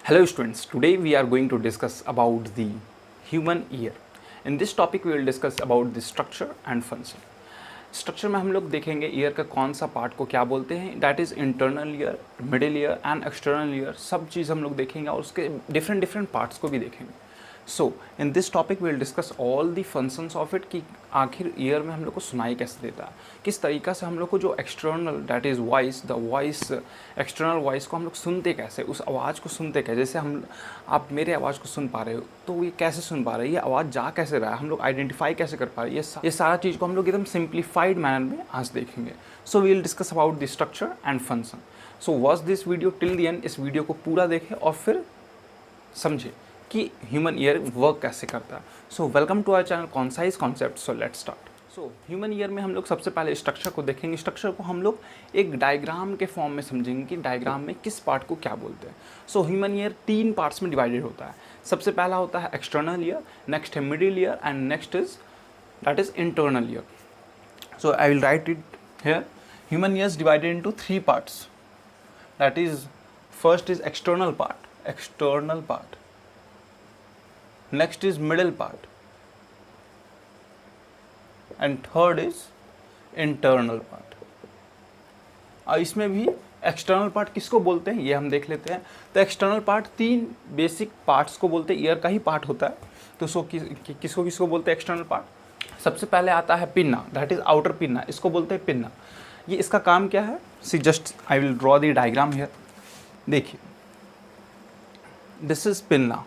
Hello students, today we are going to discuss about the human ear. In this topic we will discuss about the structure and function. Structure में हम लोग देखेंगे year का कौन सा part को क्या बोलते हैं, that is internal ear, middle year and external ear, सब चीज़ हम लोग देखेंगे और उसके डिफरेंट डिफरेंट पार्ट्स को भी देखेंगे. So in this topic we will discuss all the functions of it कि आखिर ईयर में हम लोग को सुनाई कैसे देता है, किस तरीका से हम लोग को जो external that is voice, the voice, external voice को हम लोग सुनते कैसे, उस आवाज़ को सुनते कैसे. जैसे आप मेरे आवाज़ को सुन पा रहे हो तो ये कैसे सुन पा रहे हैं, ये आवाज़ जा कैसे रहा है, हम लोग आइडेंटिफाई कैसे कर पा रहे हैं, ये सारा चीज़ को हम लोग एकदम सिंप्लीफाइड मैनर में आज देखेंगे. So we will discuss about the structure and function. So watch this video till the end. इस वीडियो को पूरा देखें और फिर समझे कि ह्यूमन ईयर वर्क कैसे करता है. So welcome to our channel concise concept. So let's start. So human ear में हम लोग सबसे पहले स्ट्रक्चर को देखेंगे. स्ट्रक्चर को हम लोग एक डायग्राम के फॉर्म में समझेंगे कि डायग्राम में किस पार्ट को क्या बोलते हैं. सो ह्यूमन ईयर 3 पार्ट्स में डिवाइडेड होता है. सबसे पहला होता है एक्सटर्नल ईयर, नेक्स्ट है middle ear and next is that is internal ear. So I will write it here. Human ear is divided into 3 parts. That is first is external part, next is middle part and third is internal part. और इसमें भी external part किसको बोलते हैं ये हम देख लेते हैं. तो एक्सटर्नल पार्ट 3 बेसिक पार्ट्स को बोलते हैं, ईयर का ही पार्ट होता है. तो सो किसको किसको बोलते हैं एक्सटर्नल पार्ट. सबसे पहले आता है pinna, that is outer pinna, इसको बोलते हैं पिन्ना. ये इसका काम क्या है, see just I will draw the diagram here. देखिए this is pinna,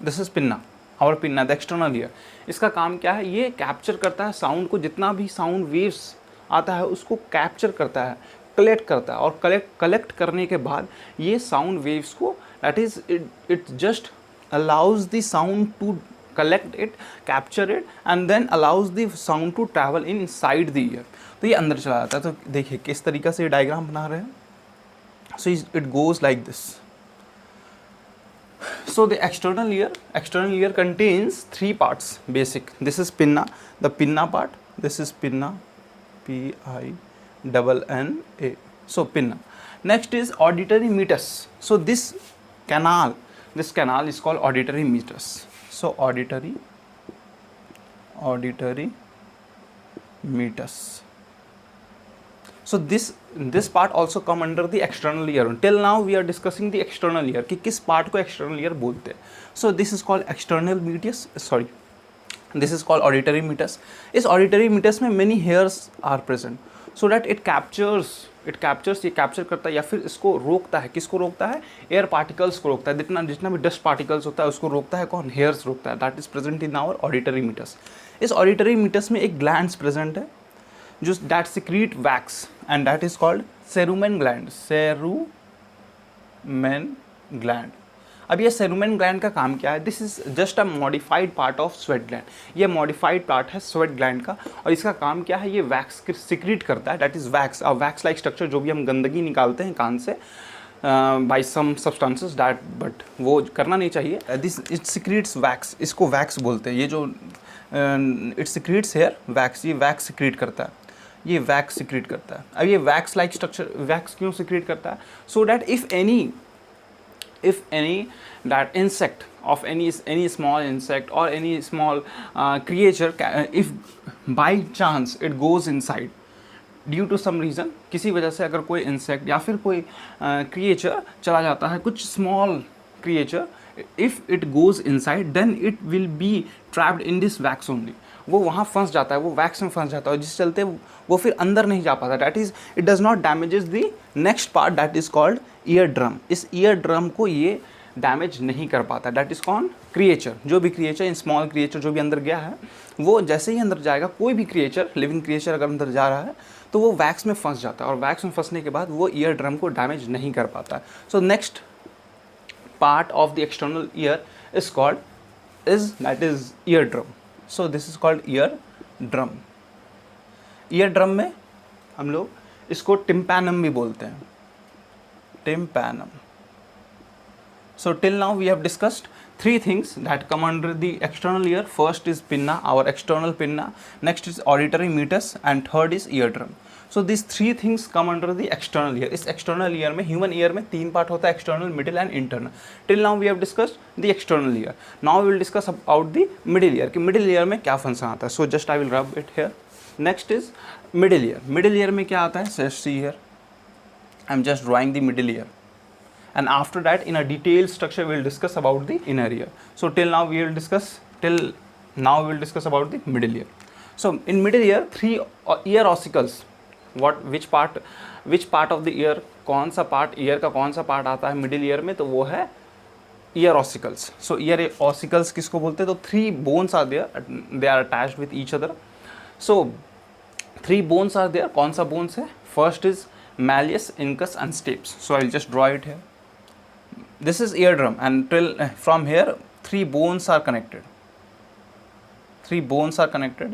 this is pinna, और पिन्ना द एक्सटर्नल ईयर. इसका काम क्या है, ये कैप्चर करता है साउंड को, जितना भी साउंड वेव्स आता है उसको कैप्चर करता है, कलेक्ट करता है, और कलेक्ट करने के बाद ये साउंड वेव्स को that is it just allows the sound to collect it, capture it and then allows the sound to travel inside the ear. तो ये अंदर चला जाता है. तो देखिए किस तरीका से ये डायग्राम बना रहे हैं. So it goes like this. So the external ear contains 3 parts basic. This is pinna, the pinna part. This is pinna, P-I-N-N-A. So pinna. Next is auditory meatus. So this canal is called auditory meatus. So auditory meatus. So this part also come under the external ear. Till now we are discussing the external ear कि किस part को external ear बोलते हैं. So this is called external meatus. Sorry, this is called auditory meatus. इस auditory meatus में many hairs are present, so that it captures ये capture करता है या फिर इसको रोकता है. किसको रोकता है, एयर पार्टिकल्स को रोकता है. जितना भी डस्ट पार्टिकल्स होता है उसको रोकता है कौन, हेयर्स रोकता है. That is present in our auditory meatus. इस ऑडिटरी मीटस में एक ग्लैंड्स प्रेजेंट है जो that secrete wax and that is called cerumen gland. अब ये सेरुमेन ग्लैंड का काम क्या है, this is just a modified part of sweat gland. ये मॉडिफाइड पार्ट है स्वेट ग्लैंड का, और इसका काम क्या है, ये वैक्स सिक्रीट करता है. दैट इज वैक्स, और वैक्स लाइक स्ट्रक्चर, जो भी हम गंदगी निकालते हैं कान से by some substances that, but वो करना नहीं चाहिए. दिस इट सिक्रीट्स वैक्स, इसको वैक्स बोलते हैं. ये जो इट सिक्रीट्स हेयर वैक्स, ये वैक्स सिक्रीट करता है, ये वैक्स सिक्रीट करता है. अब ये वैक्स लाइक स्ट्रक्चर वैक्स क्यों सिक्रीट करता है, so that if any that insect of any small insect or any small creature, if by chance it goes inside due to some reason, किसी वजह से अगर कोई इंसेक्ट या फिर कोई क्रिएचर चला जाता है, कुछ small creature, if it goes inside then it will be trapped in this wax only. वो वहाँ फंस जाता है, वो वैक्स में फंस जाता है, जिस चलते वो फिर अंदर नहीं जा पाता. That is it does not damages the next part that is called ear drum. इस ईयर ड्रम को ये डैमेज नहीं कर पाता. दैट इज कौन, क्रिएचर, जो भी क्रिएचर, इन स्मॉल क्रिएचर जो भी अंदर गया है, वो जैसे ही अंदर जाएगा, कोई भी क्रिएचर, लिविंग क्रिएचर अगर अंदर जा रहा है तो वो वैक्स में फंस जाता है, और वैक्स में फंसने के बाद वो ईयर ड्रम को डैमेज नहीं कर पाता. So next part of the external ear is that is ear drum. So this is called ear drum. ear drum में हम लोग इसको tympanum भी बोलते हैं, tympanum. So till now we have discussed 3 things that come under the external ear. First is pinna, our external pinna. Next is auditory meatus, and third is eardrum. So this three things come under the external ear. इस external ear में, human ear में 3 part होता है, external, middle and internal. Till now we have discussed the external ear. Now we will discuss about the middle ear कि middle ear में क्या function आता है. So just I will rub it here. Next is middle ear. Middle ear में क्या आता है? Just see here, I am just drawing the middle year, and after that in a detailed structure we will discuss about the inner ear. So till now we will discuss about the middle ear. So in middle ear, 3 ear ossicles. which part of the ear, कौन सा part ear का कौन सा part आता है middle ear में? तो वो है ear ossicles. So ear ossicles किसको बोलते हैं? तो 3 bones are there, they are attached with each other. So 3 bones are there. कौन सा bones है? First is malleus, incus and stapes. So I will just draw it here. This is eardrum, and till from here 3 bones are connected. 3 bones are connected.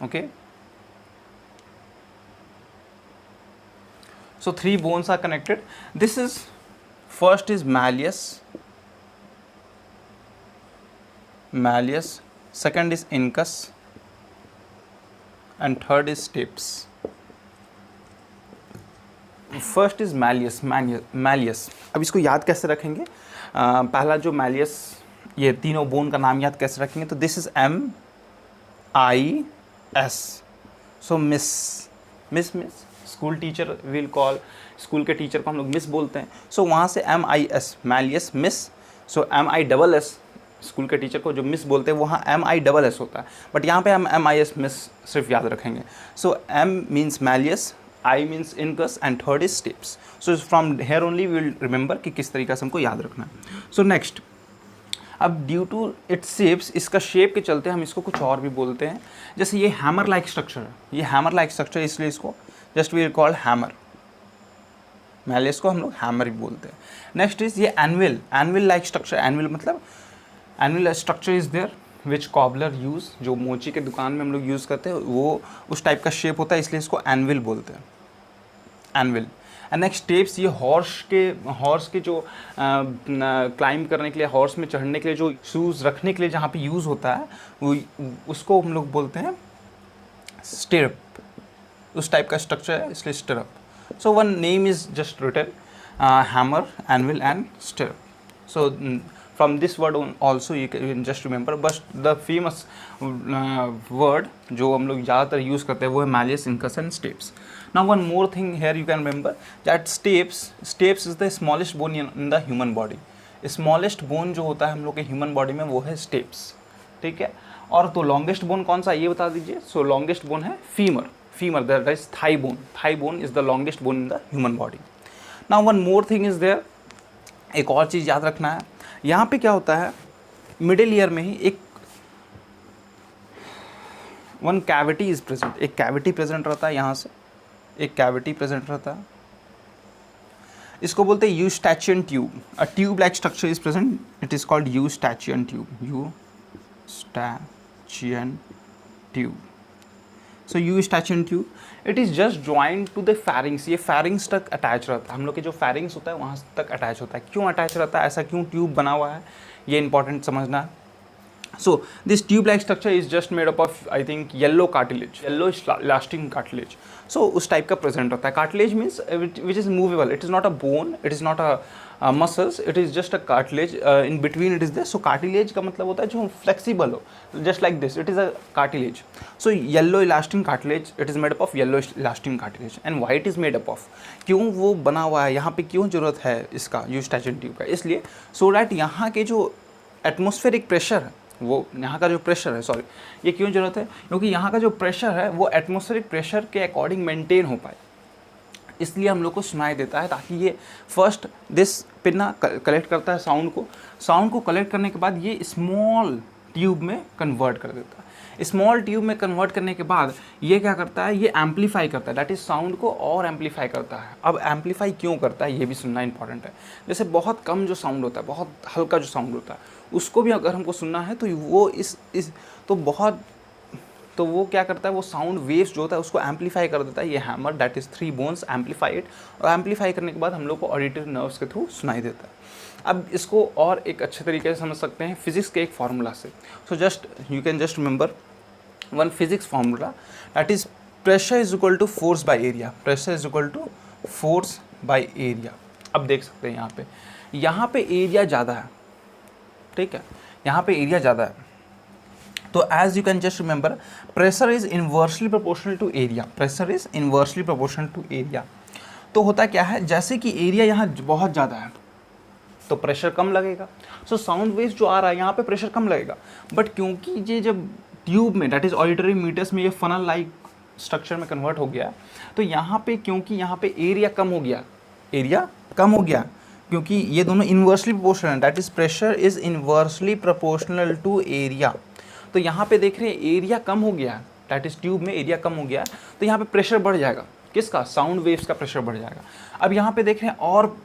Okay. So 3 bones are connected. This is, first is malleus. Second is incus, and third is stapes. First is malleus. अब इसको याद कैसे रखेंगे? पहला जो malleus, ये तीनों bone का नाम याद कैसे रखेंगे? तो this is MIS. So miss, school teacher will call, school के टीचर को हम लोग मिस बोलते हैं. सो वहाँ से MIS, मैलियस, मिस. सो MISS, स्कूल के टीचर को जो मिस बोलते हैं वहाँ MISS होता है, बट यहाँ पे हम MIS, मिस सिर्फ याद रखेंगे. सो M means malleus, I means incus and third is stapes. So from here only we will remember कि किस तरीक़ा से हमको याद रखना है. So next, अब ड्यू टू इट्स शेप्स, इसका शेप के चलते हम इसको कुछ और भी बोलते हैं. जैसे ये हैमर लाइक स्ट्रक्चर है, ये हैमर लाइक स्ट्रक्चर है, इसलिए इसको just we will call hammer. Malleus को हम लोग हैमर भी बोलते हैं. नेक्स्ट इज ये एनविल लाइक स्ट्रक्चर. एनविल मतलब anvil structure is there which cobbler use, जो मोची के दुकान में हम लोग यूज़ करते हैं, वो उस टाइप का शेप होता है, इसलिए इसको एनविल बोलते हैं, एनविल. एंड नेक्स्ट स्टेप्स, ये हॉर्स के जो क्लाइंब करने के लिए, हॉर्स में चढ़ने के लिए जो शूज़ रखने के लिए जहाँ पे यूज़ होता है, वो उसको हम लोग बोलते हैं स्टिरप. उस टाइप का स्ट्रक्चर है, इसलिए stirrup. So one name is just written, hammer, anvil and stirrup. सो from this word also you can just remember, but the famous word जो हम लोग ज़्यादातर यूज़ करते हैं वो है malleus, incus and stapes. Now one more thing here you can remember that stapes is the smallest bone in the human body. smallest bone जो होता है हम लोग के human body में वो है stapes. ठीक है. और तो longest bone कौन सा ये बता दीजिए. So longest bone है femur, that is thigh bone is the longest bone in the human body. Now one more thing is there, एक और चीज़ याद रखना है. यहाँ पे क्या होता है, मिडिल ईयर में ही एक वन कैविटी इज प्रेजेंट, एक कैविटी प्रेजेंट रहता है. यहाँ से एक कैविटी प्रेजेंट रहता है, इसको बोलते हैं Eustachian tube. A tube like structure is present, it is called Eustachian tube. Eustachian tube. So Eustachian tube, it is just joint to the pharynx. ये फैरिंग्स तक अटैच रहता है, हम लोग के जो फैरिंग्स होता है वहाँ तक अटैच होता है. क्यों अटैच रहता है, ऐसा क्यों ट्यूब बना हुआ है, ये इंपॉर्टेंट समझना है. So this tube like structure is just made up of I think yellow cartilage, yellow elastic cartilage. So उस टाइप का प्रेजेंट होता है. Cartilage means which is movable, it is not a bone, it is not a muscles, it is just a cartilage, in between it is there. So cartilage का मतलब होता है जो flexible हो, just like this, it is a cartilage. So yellow elastic cartilage, it is made up of yellow elastic cartilage. And white is made up of, क्यों वो बना हुआ है, यहाँ पे क्यों जरूरत है इसका यूस्टैचियन ट्यूब का, इसलिए सो डैट यहाँ के जो एटमॉस्फेरिक प्रेशर है, वो यहाँ का जो प्रेशर है, सॉरी, ये क्यों ज़रूरत है, क्योंकि यहाँ का जो प्रेशर है वो एटमॉस्फेरिक प्रेशर के अकॉर्डिंग मेंटेन हो पाए, इसलिए हम लोग को सुनाई देता है. ताकि ये फर्स्ट दिस पिन्ना कलेक्ट करता है साउंड को कलेक्ट करने के बाद ये स्मॉल ट्यूब में कन्वर्ट कर देता है. स्मॉल ट्यूब में कन्वर्ट करने के बाद ये क्या करता है, ये एम्पलीफाई करता है, दैट इज़ साउंड को और एम्पलीफाई करता है. अब एम्पलीफाई क्यों करता है ये भी सुनना इंपॉर्टेंट है. जैसे बहुत कम जो साउंड होता है, बहुत हल्का जो साउंड होता है, उसको भी अगर हमको सुनना है तो वो तो वो क्या करता है, वो साउंड वेव्स जो होता है उसको एम्पलीफाई कर देता है. ये hammer, that is 3 bones, amplify it, और एम्पलीफाई करने के बाद हम लोग को ऑडिटरी नर्व्स के थ्रू सुनाई देता है. अब इसको और एक अच्छे तरीके से समझ सकते हैं फिजिक्स के एक फार्मूला से. So just you can just remember one physics formula, that is pressure is equal to force by area, pressure is equal to force by area. अब देख सकते हैं यहाँ पे एरिया ज़्यादा है, ठीक है, यहाँ पे एरिया ज़्यादा है, तो as you can just remember pressure is inversely proportional to area, pressure is inversely proportional to area. तो होता क्या है, जैसे कि एरिया यहाँ बहुत ज़्यादा है तो प्रेशर कम लगेगा, सो साउंड वेव्स जो आ रहा है यहाँ पे प्रेशर कम लगेगा, बट क्योंकि ये जब ट्यूब में दैट इज ऑडिटरी मीटर्स में ये फनल लाइक स्ट्रक्चर में कन्वर्ट हो गया, तो यहाँ पे क्योंकि यहाँ पे एरिया कम हो गया, एरिया कम हो गया क्योंकि ये दोनों इन्वर्सली प्रोपोर्शनल है, that is pressure is inversely proportional to area. तो यहाँ पे देख रहे हैं एरिया कम हो गया, दैट इज ट्यूब में एरिया कम हो गया, तो यहाँ पे प्रेशर बढ़ जाएगा, किसका, साउंड वेव्स का प्रेशर बढ़ जाएगा। अब यहाँ पे देख रहे हैं और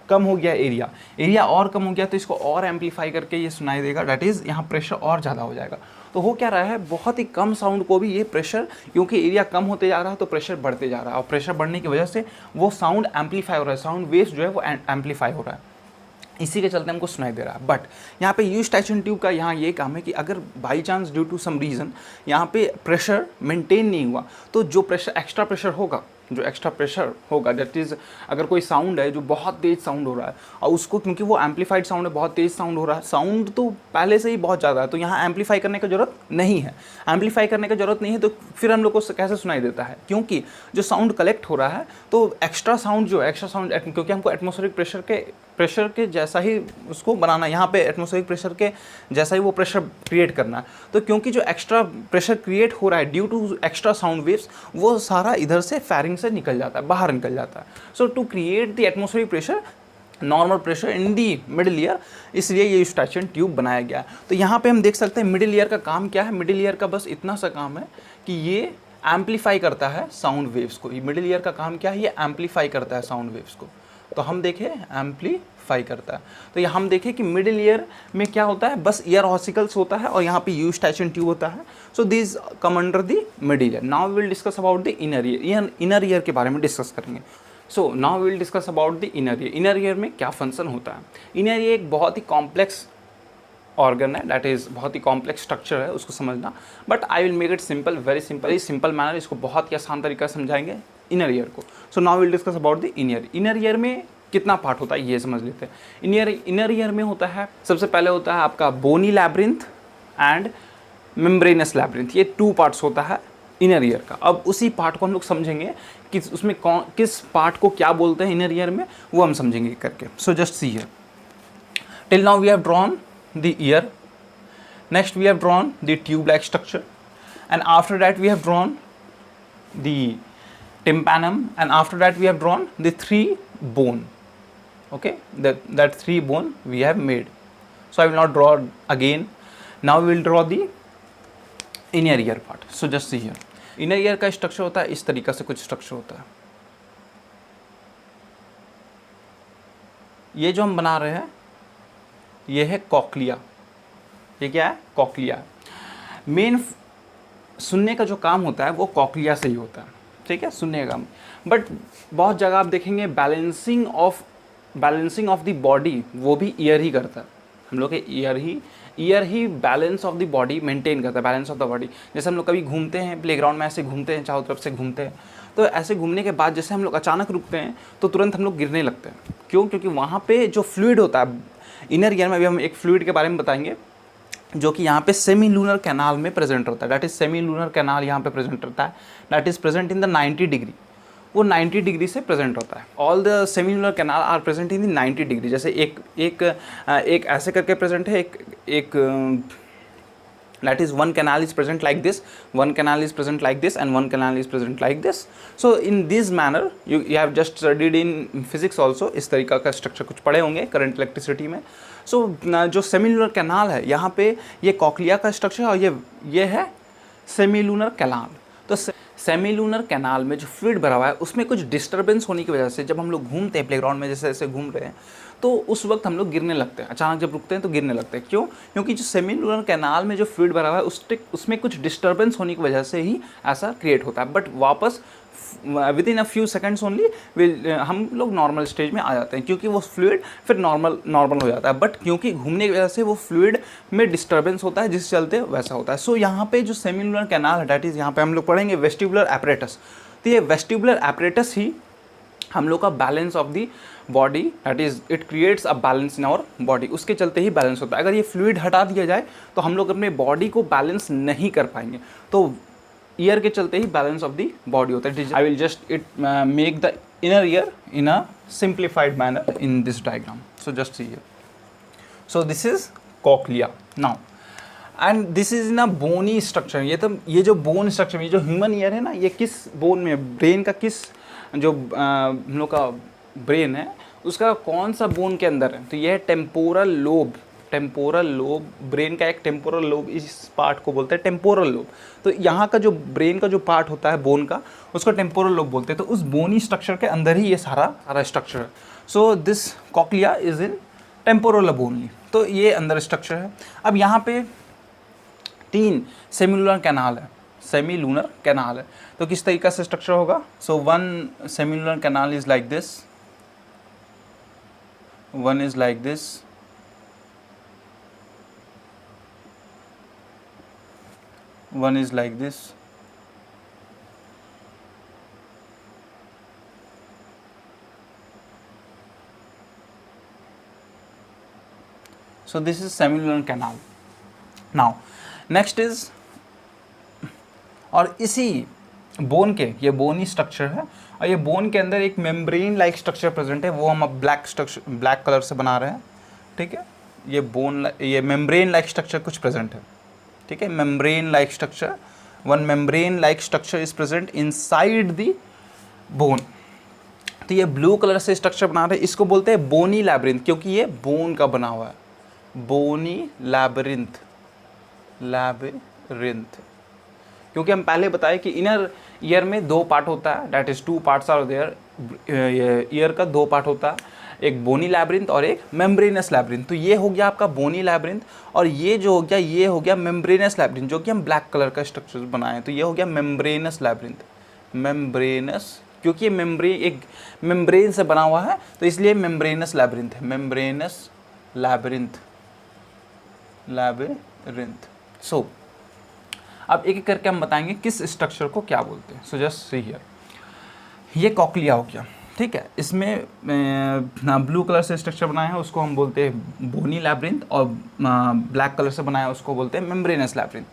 कम हो गया एरिया, एरिया और कम हो गया तो इसको और एम्पलीफाई करके ये सुनाई देगा, दैट इज़ यहाँ प्रेशर और ज़्यादा हो जाएगा। तो हो क्या रहा है, बहुत ही कम साउंड को भी ये प्रेशर, क्योंकि एरिया कम होते जा रहा है तो प्रेशर बढ़ते जा रहा है, और प्रेशर बढ़ने की वजह से वो साउंड एम्पलीफाई हो रहा है, साउंड वेव्स जो है वो एम्पलीफाई हो रहा है, इसी के चलते हमको सुनाई दे रहा है। बट यहाँ पे यूस्टैचियन ट्यूब का यहाँ ये काम है कि अगर by chance due to some reason यहाँ पे प्रेशर मेंटेन नहीं हुआ, तो जो प्रेशर एक्स्ट्रा प्रेशर होगा, जो एक्स्ट्रा प्रेशर होगा, दैट इज़ अगर कोई साउंड है जो बहुत तेज़ साउंड हो रहा है और उसको, क्योंकि वो एम्पलीफाइड साउंड है, बहुत तेज़ साउंड हो रहा है, साउंड तो पहले से ही बहुत ज़्यादा है, तो यहाँ एम्पलीफाई करने की ज़रूरत नहीं है, एम्पलीफाई करने की ज़रूरत नहीं है, तो फिर हम लोग को कैसे सुनाई देता है, क्योंकि जो साउंड कलेक्ट हो रहा है तो एक्स्ट्रा साउंड जो एक्स्ट्रा साउंड, क्योंकि हमको एटमॉस्फेरिक प्रेशर के जैसा ही उसको बनाना, यहाँ पे एटमॉस्फेरिक प्रेशर के जैसा ही वो प्रेशर क्रिएट करना है, तो क्योंकि जो एक्स्ट्रा प्रेशर क्रिएट हो रहा है due to extra sound waves, वो सारा इधर से फेरिंग से निकल जाता है, बाहर निकल जाता है। So to create the atmospheric pressure, normal pressure in the middle ear, इसलिए ये यूस्टैचियन ट्यूब बनाया गया है। तो यहाँ पे हम देख सकते हैं मिडिल ईयर का काम क्या है, मिडिल ईयर का बस इतना सा काम है कि ये एम्पलीफाई करता है साउंड वेव्स को। मिडिल ईयर का काम क्या है, ये एम्पलीफाई करता है साउंड वेव्स को। तो हम देखें एम्पलीफाई करता है, तो यहाँ हम देखें कि मिडिल ईयर में क्या होता है, बस ईयर ऑसिकल्स होता है और यहाँ पे यूस्टैचियन ट्यूब होता है। So this come under the middle ear. Now we will discuss about the inner ear, inner ear के बारे में डिस्कस करेंगे। So now we will discuss about the inner ear. Inner ear में क्या फंक्शन होता है। इनर ईयर एक बहुत ही कॉम्प्लेक्स ऑर्गन है, दैट इज़ बहुत ही कॉम्प्लेक्स स्ट्रक्चर है, उसको समझना, but I will make it simple, very simple, इस सिंपल मैनर, इसको बहुत ही आसान तरीका से समझाएंगे इनर ईयर को। So now will discuss about the inner. Inner ear में कितना पार्ट होता है ये समझ लेते हैं। इनर ईयर में होता है, सबसे पहले होता है आपका बोनी लैब्रिंथ एंड मेम्ब्रेनस लैब्रिंथ, ये 2 पार्ट्स होता है इनर ईयर का। अब उसी पार्ट को हम लोग समझेंगे कि उसमें किस पार्ट को क्या बोलते हैं इनर ईयर में, वो हम समझेंगे करके। So just see here, till now we have drawn the ear, next we have drawn the tube like structure, and after that we have drawn the tympanum, and after that we have drawn the 3 bone, okay, that 3 bone we have made. So I will not draw again. Now we will draw the inner ear part. So just see here, inner ear का structure होता है इस तरीका से, कुछ structure होता है। ये जो हम बना रहे हैं ये है कॉक्लिया। ये क्या है, कॉक्लिया। मेन सुनने का जो काम होता है वो कॉक्लिया से ही होता है, ठीक है, सुनने का काम। बट बहुत जगह आप देखेंगे बैलेंसिंग ऑफ द बॉडी वो भी ईयर ही करता है। हम लोग के year he balance of the body maintain करता है, बैलेंस ऑफ द बॉडी। जैसे हम लोग कभी घूमते हैं प्लेग्राउंड में, ऐसे घूमते हैं, चारों तरफ से घूमते हैं, तो ऐसे घूमने के बाद जैसे हम लोग अचानक रुकते हैं तो तुरंत हम लोग गिरने लगते हैं। क्यों? क्योंकि वहाँ पे जो फ्लूइड होता है इनर ईयर में, अभी हम एक फ्लूइड के बारे में बताएंगे जो कि यहाँ पे सेमी लूनर कैनाल में प्रेजेंट होता है, that is semi lunar canal यहाँ पे प्रेजेंट होता है, that is present in the 90 degree, वो 90 डिग्री से प्रेजेंट होता है। All the semi lunar canal are present in the 90 degree. जैसे एक ऐसे करके प्रेजेंट है, एक that is one canal is present like this, one canal is present like this, and one canal is present like this. So in this manner you have just studied in physics also, इस तरीका का structure कुछ पढ़े होंगे current electricity में। सो जो semilunar canal है यहाँ पे ये कॉक्लिया का स्ट्रक्चर है और ये है सेमीलूनर कैनाल। तो सेमीलूनर कैनाल में जो फ्लूइड भरा हुआ है उसमें कुछ डिस्टर्बेंस होने की वजह से जब हम लोग घूमते हैं प्लेग्राउंड में, जैसे ऐसे घूम रहे हैं, तो उस वक्त हम लोग गिरने लगते हैं। अचानक जब रुकते हैं तो गिरने लगते हैं। क्यों? क्योंकि जो सेमीलूनर कैनाल में जो फ्लूइड भरा हुआ है उसमें कुछ डिस्टर्बेंस होने की वजह से ही ऐसा क्रिएट होता है। बट वापस with in a few seconds only हम लोग नॉर्मल स्टेज में आ जाते हैं, क्योंकि वो फ्लूइड फिर नॉर्मल हो जाता है। बट क्योंकि घूमने की वजह से वो फ्लूइड में डिस्टर्बेंस होता है, जिस चलते वैसा होता है। सो यहाँ पे जो सेमिलुनर कैनाल है, डैट इज़ यहाँ पे हम लोग पढ़ेंगे वेस्टिबुलर एपरेटस। तो ये वेस्टिबुलर एपरेटस ही हम लोग का balance of the body, that is it creates a balance in our body, उसके चलते ही बैलेंस होता है। अगर ये फ्लूइड हटा दिया जाए तो हम लोग अपने बॉडी को बैलेंस नहीं कर पाएंगे। तो ईयर के चलते ही बैलेंस ऑफ दी बॉडी होता है। I will just it make the inner ear in a simplified manner in this diagram. So just see here. So this is cochlea now, and this is in a bony structure. ये जो bone structure, ये जो human ear है ना, ये किस bone में, brain का किस, जो हम लोग का ब्रेन है उसका कौन सा बोन के अंदर है? तो यह temporal lobe, temporal lobe, brain का एक टेम्पोरल लोब, इस पार्ट को बोलते हैं टेम्पोरल लोब। तो यहाँ का जो ब्रेन का जो पार्ट होता है बोन का, उसको टेम्पोरल लोब बोलते हैं। तो उस बोनी स्ट्रक्चर के अंदर ही ये सारा स्ट्रक्चर है। So this cochlea is in temporal lobe only. तो ये अंदर स्ट्रक्चर है। अब यहाँ पे 3 सेमिलुनर कैनाल है, सेमिलुनर कैनाल है। तो किस तरीका से स्ट्रक्चर होगा? सो 1 semilunar canal is like this, 1 is like this, one is like this, so this is semilunar canal. Now next is, और इसी बोन के, ये बोनी स्ट्रक्चर है और ये बोन के अंदर एक मेम्ब्रेन लाइक स्ट्रक्चर प्रेजेंट है, वो हम अब ब्लैक कलर से बना रहे हैं। ठीक है, ये मेम्ब्रेन लाइक स्ट्रक्चर कुछ प्रेजेंट है। ठीक है, membrane like structure, one membrane like structure is present inside the bone. तो ये ब्लू कलर से स्ट्रक्चर बना रहे हैं, इसको बोलते हैं बोनी लैब्रिंथ, क्योंकि ये बोन का बना हुआ है। बोनी लैब्रिंथ, लैब्रिंथ, क्योंकि हम पहले बताए कि इनर ईयर में 2 पार्ट होता है, that is 2 parts are there. Ear का 2 पार्ट होता है, एक बोनी लैब्रिंथ और एक मेम्ब्रेनस लैब्रिंथ। तो ये हो गया आपका बोनी लैब्रिंथ, और ये जो हो गया ये हो गया मेम्ब्रेनस लैब्रिंथ, जो कि हम ब्लैक कलर का स्ट्रक्चर बनाए। तो ये हो गया मेम्ब्रेनस लैब्रिंथ, मेम्ब्रेनस, क्योंकि ये एक मेम्ब्रेन से बना हुआ है तो इसलिए मेम्ब्रेनस लैब्रिंथ है, मेम्ब्रेनस लैब्रिंथ, लैब्रिंथ। सो अब एक एक करके हम बताएंगे किस स्ट्रक्चर को क्या बोलते हैं। सो जस्ट सी हियर, ये कॉक्लिया हो गया। ठीक है, इसमें ब्लू कलर से स्ट्रक्चर बनाया है उसको हम बोलते हैं बोनी लैब्रिंथ, और ब्लैक कलर से बनाया है उसको बोलते हैं मेम्ब्रेनस लैब्रिंथ।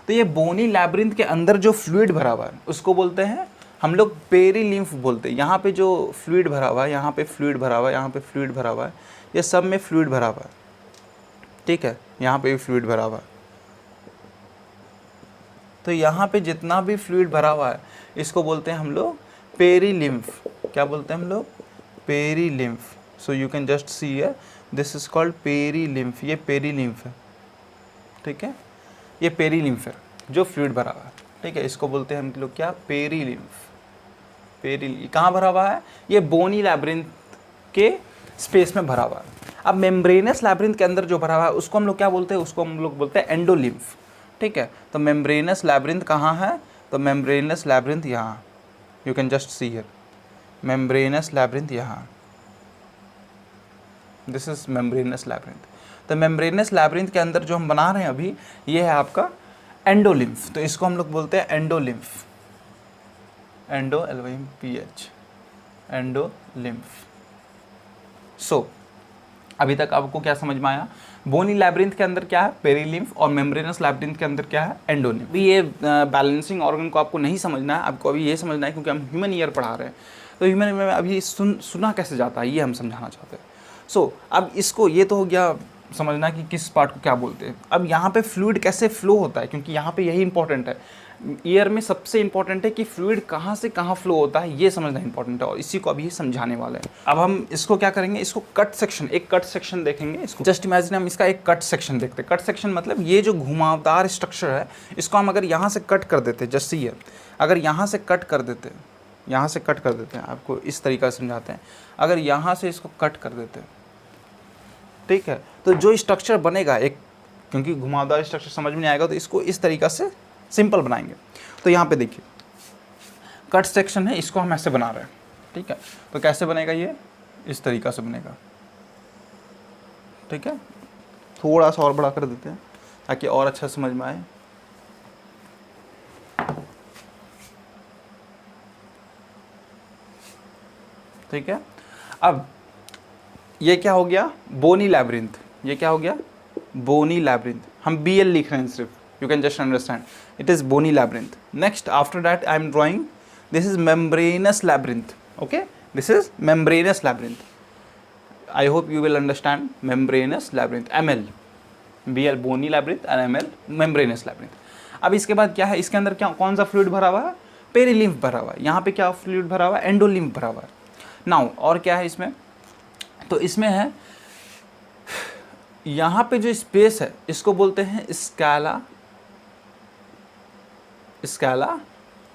तो ये बोनी लैब्रिंथ के अंदर जो फ्लूइड भरा हुआ है उसको बोलते हैं हम लोग पेरीलिम्फ बोलते हैं। यहाँ पे जो फ्लूइड भरा हुआ है, यहाँ पे फ्लूइड भरा हुआ है, यहाँ पे फ्लूइड भरा हुआ है, ये सब में फ्लूइड भरा हुआ है। ठीक है, यहाँ पे भी फ्लूइड भरा हुआ है। तो यहाँ पे जितना भी फ्लूइड भरा हुआ है इसको बोलते हैं हम लोग पेरीलिम्फ। क्या बोलते हैं हम लोग? Perilymph. So you can just see here, this is called perilymph. ये पेरीलिम्फ है। ठीक है, ये पेरीलिम्फ है जो फ्लूइड भरा हुआ है। ठीक है, इसको बोलते हैं हम लोग क्या? पेरीलिम्फ। कहाँ भरा हुआ है? ये बोनी लैब्रिंथ के स्पेस में भरा हुआ है। अब मेम्ब्रेनस लैब्रिंथ के अंदर जो भरा हुआ है उसको हम लोग क्या बोलते हैं? उसको हम लोग बोलते हैं एंडोलिम्फ। ठीक है, तो मेम्ब्रेनस लैब्रिंथ कहाँ है? तो मेम्ब्रेनस लैब्रिंथ यहाँ, you can just see here, membranes labyrinth यहाँ, दिस इज मेम्ब्रेनस लैब्रिंथ। तो मेम्ब्रेनस लैब्रिंथ के अंदर जो हम बना रहे हैं अभी, ये है आपका एंडोलिम्फ। तो इसको हम लोग बोलते हैं एंडोलिम्फ, एंडो LYMPH, एंडोलिम्फ। सो अभी तक आपको क्या समझ में आया? बोनी लैब्रिंथ के अंदर क्या है? पेरीलिम्फ, और मेम्ब्रेनस लैब्रिंथ के अंदर क्या है? एंडोलिम्फ। अभी ये बैलेंसिंग ऑर्गन को आपको नहीं समझना है, आपको अभी ये समझना है क्योंकि हम ह्यूमन ईयर पढ़ा रहे हैं। तो ह्यूमन ईयर में अभी सुना कैसे जाता है ये हम समझाना चाहते हैं। सो अब इसको, ये तो हो गया समझना कि किस पार्ट को क्या बोलते हैं। अब यहाँ पे फ्लूइड कैसे फ्लो होता है, क्योंकि यहाँ पे यही इंपॉर्टेंट है। ईयर में सबसे इंपॉर्टेंट है कि फ्लूइड कहाँ से कहाँ फ्लो होता है, ये समझना इंपॉर्टेंट है, और इसी को अभी समझाने वाले हैं। अब हम इसको क्या करेंगे? इसको कट सेक्शन, एक कट सेक्शन देखेंगे। इसको जस्ट इमेजिन हम इसका एक कट सेक्शन देखते हैं। कट सेक्शन मतलब ये जो घुमावदार स्ट्रक्चर है, इसको हम अगर यहाँ से कट कर देते, जस्ट सी हियर, अगर यहाँ से कट कर देते, यहाँ से कट कर देते हैं, आपको इस तरीका से समझाते हैं। अगर यहाँ से इसको कट कर देते हैं, ठीक है, तो जो स्ट्रक्चर बनेगा एक, क्योंकि घुमावदार स्ट्रक्चर समझ में नहीं आएगा तो इसको इस तरीका से सिंपल बनाएंगे। तो यहाँ पे देखिए, कट सेक्शन है, इसको हम ऐसे बना रहे हैं, ठीक है। तो कैसे बनेगा ये, इस तरीक़ा से बनेगा, ठीक है। थोड़ा सा और बड़ा कर देते हैं ताकि और अच्छा समझ में आए। ठीक है, अब ये क्या हो गया, बोनी लैब्रिंथ। ये क्या हो गया, बोनी लैब्रिंथ। हम BL लिख रहे हैं सिर्फ, you can just understand it is bony labyrinth. Next after that I am drawing, this is membranous labyrinth. Okay, this is membranous labyrinth. I hope you will understand membranous labyrinth, ML, BL bony labyrinth and ML membranous labyrinth। अब इसके बाद क्या है, इसके अंदर क्या कौन सा फ्लूइड भरा हुआ है, पेरीलिम्फ भरा हुआ है। यहाँ पे क्या फ्लूइड भरा हुआ है, एंडोलिम्फ भरा हुआ है। नाउ और क्या है इसमें, तो इसमें है यहाँ पे जो स्पेस है इसको बोलते हैं स्कैला, स्कैला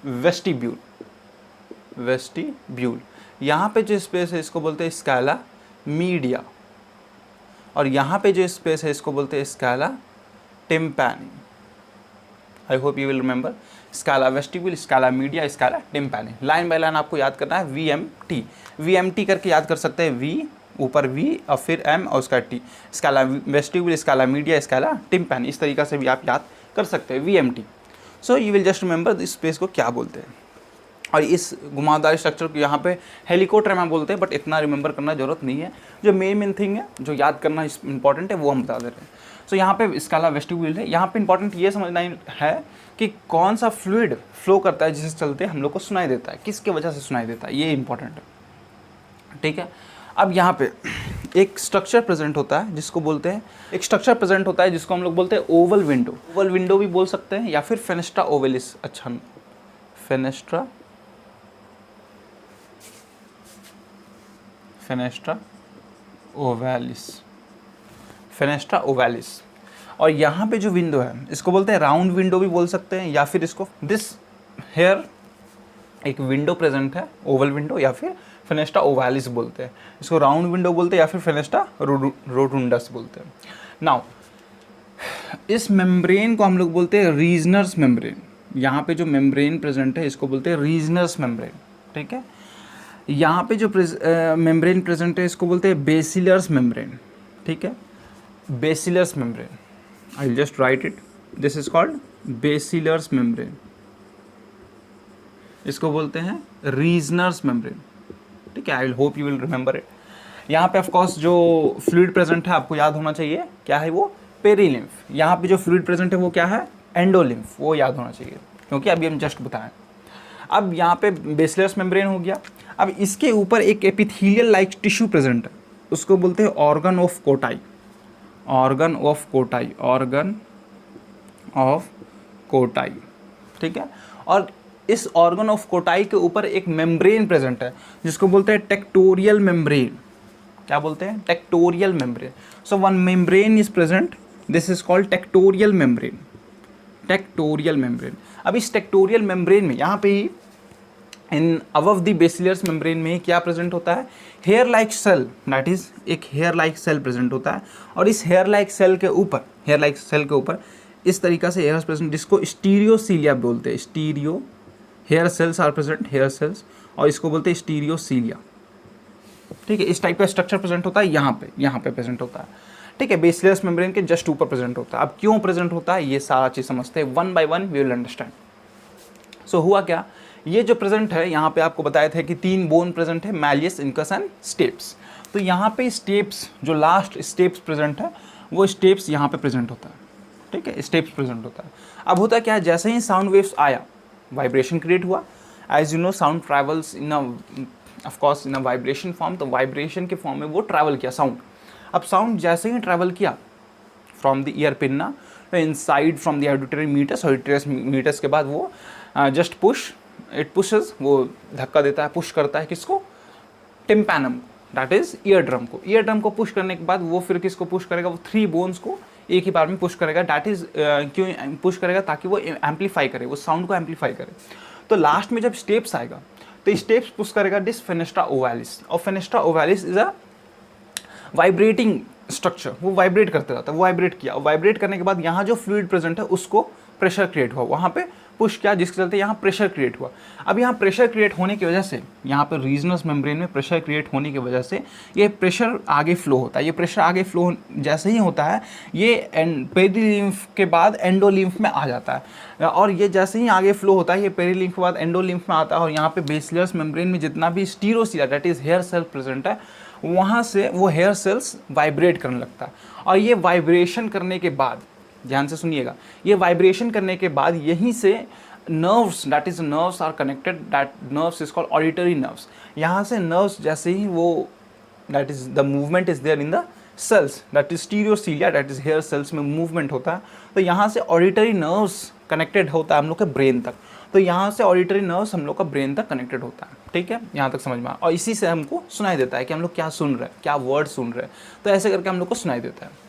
वेस्टिब्यूल, वेस्टिब्यूल। यहाँ पे जो स्पेस है इसको बोलते हैं स्कैला मीडिया, और यहाँ पे जो स्पेस है इसको बोलते हैं scala tympani. I hope you will remember, scala vestibule, scala media, scala tympani. Line by line आपको याद करना है, VMT, VMT करके याद कर सकते हैं, V ऊपर V और फिर M और उसका T, scala vestibule, scala media, scala tympani. इस तरीक़ा से भी आप याद कर सकते हैं VMT। So you will just remember इस स्पेस को क्या बोलते हैं। और इस घुमावदार स्ट्रक्चर को यहाँ पे हेलिकोट्रेमा बोलते हैं, बट इतना रिमेंबर करना जरूरत नहीं है। जो मेन थिंग है जो याद करना इंपॉर्टेंट है वो हम बता दे रहे हैं। सो यहाँ पे स्कैला वेस्टिब्यूल है। यहाँ पे इंपॉर्टेंट ये समझना है कि कौन सा फ्लूइड फ्लो करता है जिससे चलते हम लोग को सुनाई देता है, किसके वजह से सुनाई देता है, ये इंपॉर्टेंट है, ठीक है। अब यहाँ पे एक स्ट्रक्चर प्रेजेंट होता है जिसको बोलते हैं, एक स्ट्रक्चर प्रेजेंट होता है जिसको हम लोग बोलते हैं ओवल विंडो। ओवल विंडो भी बोल सकते हैं या फिर फेनेस्ट्रा ओवेलिस। अच्छा, फेनेस्ट्रा, फेनेस्ट्रा ओवैलिस, फेनेस्ट्रा ओवैलिस। और यहाँ पे जो विंडो है इसको बोलते हैं राउंड विंडो भी बोल सकते हैं, या फिर इसको दिस हेयर एक विंडो प्रेजेंट है, ओवल विंडो, या फिर फेनेस्ट्रा ओवैलिस बोलते हैं। इसको राउंड विंडो बोलते हैं या फिर फेनेस्ट्रा रोटुंडस बोलते हैं। नाउ इस मेम्ब्रेन को हम लोग बोलते हैं रीजनर्स मेम्ब्रेन। यहाँ पे जो मेम्ब्रेन प्रेजेंट है इसको बोलते हैं रीजनर्स मेम्ब्रेन, ठीक है। यहाँ पे जो मेम्ब्रेन प्रेजेंट है इसको बोलते हैं बेसिलर्स मेम्ब्रेन, ठीक है, basilars membrane. I will just write it, this is called basilars membrane. इसको बोलते हैं रीजनर्स मेम्ब्रेन, ठीक है। I will hope you will remember it. यहाँ पे ऑफकोर्स जो फ्लूइड प्रेजेंट है आपको याद होना चाहिए, क्या है वो, पेरीलिम्फ। यहाँ पे जो फ्लूइड प्रेजेंट है वो क्या है, एंडोलिम्फ, वो याद होना चाहिए क्योंकि अभी हम जस्ट बताएं। अब यहाँ पे बेसिलर्स मेम्ब्रेन हो गया। अब इसके ऊपर एक एपिथेलियल लाइक टिश्यू प्रेजेंट है, उसको बोलते हैं organ of Kotai, organ of Kotai, organ of कोटाई, ठीक है। और इस ऑर्गन ऑफ कोटाई के ऊपर एक मेम्ब्रेन प्रेजेंट है जिसको बोलते हैं टेक्टोरियल मेम्ब्रेन। क्या बोलते हैं, tectorial membrane. So one membrane is present, this is called tectorial membrane, tectorial membrane. अब इस टेक्टोरियल मेम्ब्रेन में यहाँ पे ही in above the basilars membrane में क्या प्रेजेंट होता है, hair like cell, that is एक हेयर लाइक सेल प्रेजेंट होता है। और इस हेयर लाइक सेल के ऊपर, हेयर लाइक सेल के ऊपर इस तरीका से हेयर प्रेजेंट, जिसको स्टीरियोसीलिया बोलते हैं, stereo hair cells are present, hair cells, और इसको बोलते हैं स्टीरियोसीलिया, ठीक है। इस टाइप का स्ट्रक्चर प्रेजेंट होता है यहाँ पे प्रेजेंट होता है, ठीक है। बेसिलर्स मेम्ब्रेन के जस्ट ऊपर प्रेजेंट होता है। अब क्यों प्रेजेंट होता है ये सारा चीज़ समझते हैं, one by one we will understand. So हुआ क्या, ये जो प्रेजेंट है यहाँ पे आपको बताया था कि 3 बोन प्रेजेंट है, मैलियस, इनकस एंड स्टेप्स। तो यहाँ पे स्टेप्स, जो लास्ट स्टेप्स प्रेजेंट है वो स्टेप्स यहाँ पे प्रेजेंट होता है, ठीक है, स्टेप्स प्रेजेंट होता है। अब होता क्या है, जैसे ही साउंड वेव्स आया, वाइब्रेशन क्रिएट हुआ। As you know sound travels in of course in a vibration form, तो वाइब्रेशन के फॉर्म में वो ट्रैवल किया साउंड। अब साउंड जैसे ही ट्रैवल किया from the ear pinna inside from the auditory meatus, auditory meatus के बाद वो जस्ट पुश, इट पुशेस, वो धक्का देता है, पुश करता है किसको, tympanum, that is ear drum को। ईयर ड्रम को पुश करने के बाद वो फिर किसको पुश करेगा, वो 3 बोन्स को एक ही बार में पुश करेगा। दैट इज क्यों पुश करेगा, ताकि वो एम्पलीफाई करे, वो साउंड को एम्पलीफाई करे। तो लास्ट में जब स्टेप्स आएगा तो स्टेप्स पुश करेगा दिस फेनेस्ट्रा ओवैलिस, और fenestra ovalis is a vibrating structure, वो वाइब्रेट करते रहता है। वो वाइब्रेट किया, वाइब्रेट करने के बाद यहाँ जो फ्लूइड प्रेजेंट है उसको प्रेशर क्रिएट हुआ, वहाँ पे पुश किया, जिसके चलते यहाँ प्रेशर क्रिएट हुआ। अब यहाँ प्रेशर क्रिएट होने की वजह से, यहाँ पर रीजनस मेम्ब्रेन में प्रेशर क्रिएट होने की वजह से ये प्रेशर आगे फ्लो होता है। ये प्रेशर आगे फ्लो जैसे ही होता है ये पेरिलिम्फ के बाद एंडोलिम्फ में आ जाता है, और ये जैसे ही आगे फ्लो होता है ये पेरिलिम्फ के बाद एंडोलिम्फ में आता है, और यहाँ पे बेसिलस मेम्ब्रेन में जितना भी stereocilia that is hair cell present है, वहाँ से वो हेयर सेल्स वाइब्रेट करने लगता है। और ये वाइब्रेशन करने के बाद, ध्यान से सुनिएगा, ये वाइब्रेशन करने के बाद यहीं से nerves that is nerves are connected, that nerves is called auditory nerves. यहाँ से नर्व्स जैसे ही वो that is the movement is there in the cells, that is stereocilia that is hair cells में मूवमेंट होता है, तो यहाँ से ऑडिटरी नर्व्स कनेक्टेड होता है हम लोग के ब्रेन तक। तो यहाँ से ऑडिटरी नर्व्स हम लोग का ब्रेन तक कनेक्टेड होता है, ठीक है, यहाँ तक समझ में आ, और इसी से हमको सुनाई देता है कि हम लोग क्या सुन रहे हैं, क्या वर्ड सुन रहे हैं, तो ऐसे करके हम लोग को सुनाई देता है।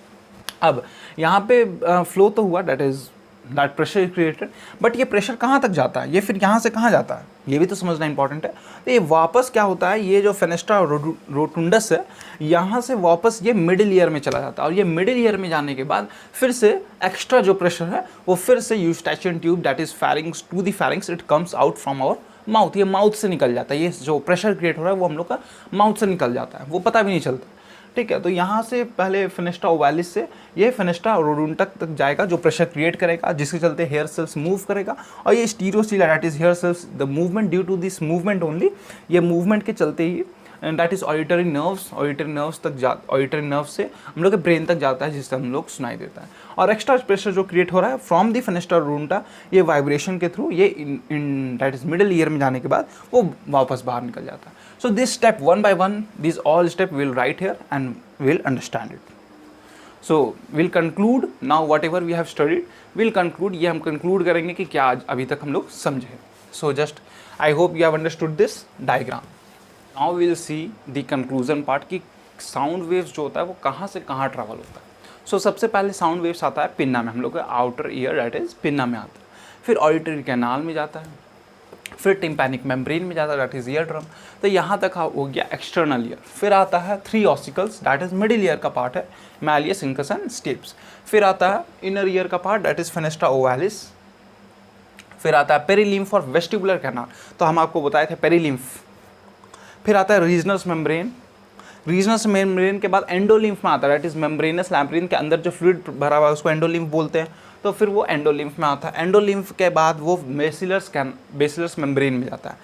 अब यहाँ पे फ्लो तो हुआ, दैट प्रेशर क्रिएटेड, बट ये प्रेशर कहाँ तक जाता है, ये फिर यहाँ से कहाँ जाता है, ये भी तो समझना इंपॉर्टेंट है। तो ये वापस क्या होता है, ये जो फेनेस्ट्रा रोटुंडस है यहाँ से वापस ये मिडिल ईयर में चला जाता है, और ये मिडिल ईयर में जाने के बाद फिर से एक्स्ट्रा जो प्रेशर है वो फिर से Eustachian tube that is pharynx to the pharynx, it comes out from our mouth, ये माउथ से निकल जाता है। ये जो प्रेशर क्रिएट हो रहा है वो हम लोग का माउथ से निकल जाता है, वो पता भी नहीं चलता, ठीक है। तो यहाँ से पहले फेनेस्ट्रा ओवालिस से ये फेनेस्ट्रा रोडुंटा तक जाएगा, जो प्रेशर क्रिएट करेगा, जिसके चलते हेयर सेल्स मूव करेगा, और ये stereocilia that is hair cells, the movement due to this movement only, ये मूवमेंट के चलते ही दैट इज ऑडिटरी नर्व्स तक ऑडिटरी नर्व से हम लोग के ब्रेन तक जाता है, जिससे हम लोग सुनाई देता है। और एक्स्ट्रा प्रेशर जो क्रिएट हो रहा है फ्रॉम द फेनेस्ट्रा रोडुंटा, ये वाइब्रेशन के थ्रू ये in that is middle ear में जाने के बाद वो वापस बाहर निकल जाता है। So this step one by one, these all step we'll write here and we'll understand it. So we'll conclude now whatever we have studied. We'll conclude, ये हम conclude करेंगे कि क्या आज अभी तक हम लोग समझे। So just I hope you have understood this diagram. Now we'll see the conclusion part कि sound waves जो होता है वो कहाँ से कहाँ travel होता है। So सबसे पहले sound waves आता है पिन्ना में, हम लोग का outer ear that is pinna में आता है, फिर ऑडिटरी कैनाल में जाता है, फिर टिम्पैनिक मेम्ब्रेन में जाता है दैट इज ईयर ड्रम, तो यहाँ तक हो गया एक्सटर्नल ईयर। फिर आता है 3 ossicles that is middle year का पार्ट है, मैलियस, इंकस एंड स्टेप्स। फिर आता है इनर ईयर का पार्ट दैट इज फेनेस्ट्रा ओवालिस। फिर आता है पेरिलिम्फ और वेस्टिबुलर कैनाल, तो हम आपको बताए थे पेरिलिम्फ। फिर आता है रीजनस मेम्ब्रेन, रीजनस मेम्ब्रेन के बाद एंडोलिम्फ में आता है दैट इज मेम्ब्रेनस लैम्ब्रेन के अंदर जो फ्लूइड भरा हुआ है उसको एंडोलिम्फ बोलते हैं, तो फिर वो एंडोलिम्फ में आता है। एंडोलिम्फ के बाद वो बेसिलस मेम्ब्रेन में जाता है।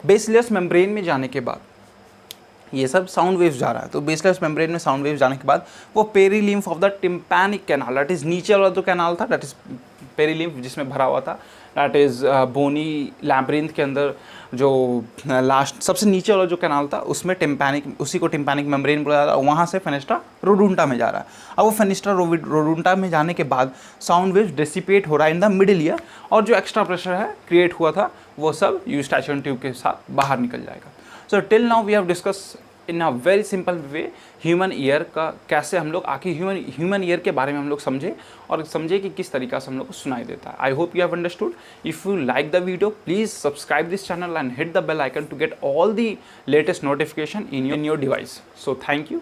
बेसिलस मेम्ब्रेन में जाने के बाद ये सब साउंड वेव्स जा रहा है, तो बेसिलस मेम्ब्रेन में साउंड वेव्स जाने के बाद वो perilymph of the tympanic canal that is नीचे वाला जो कैनाल था दैट इज पेरिलिम्फ जिसमें भरा हुआ था, दैट इज बोनी लैम्ब्रिंथ के अंदर जो लास्ट सबसे नीचे वाला जो कैनाल था उसमें टिम्पैनिक, उसी को टिम्पैनिक मेम्ब्रेन बोला जाता है, वहाँ से फेनेस्ट्रा रोडुंटा में जा रहा है। अब वो फेनेस्ट्रा रोडुंटा में जाने के बाद साउंड वेव्स डिसिपेट हो रहा है इन द मिडिल ईयर, और जो एक्स्ट्रा प्रेशर है क्रिएट हुआ था वो सब यूस्टैचियन ट्यूब के साथ बाहर निकल जाएगा। So till now we have discuss in a very simple way human ear का, कैसे हम लोग आखिर ह्यूमन ईयर के बारे में हम लोग समझे और समझे कि किस तरीका से हम लोग को सुनाई देता है। I hope you have understood. If you like the video please subscribe this channel and hit the bell icon to get all the latest notification in your device. So thank you.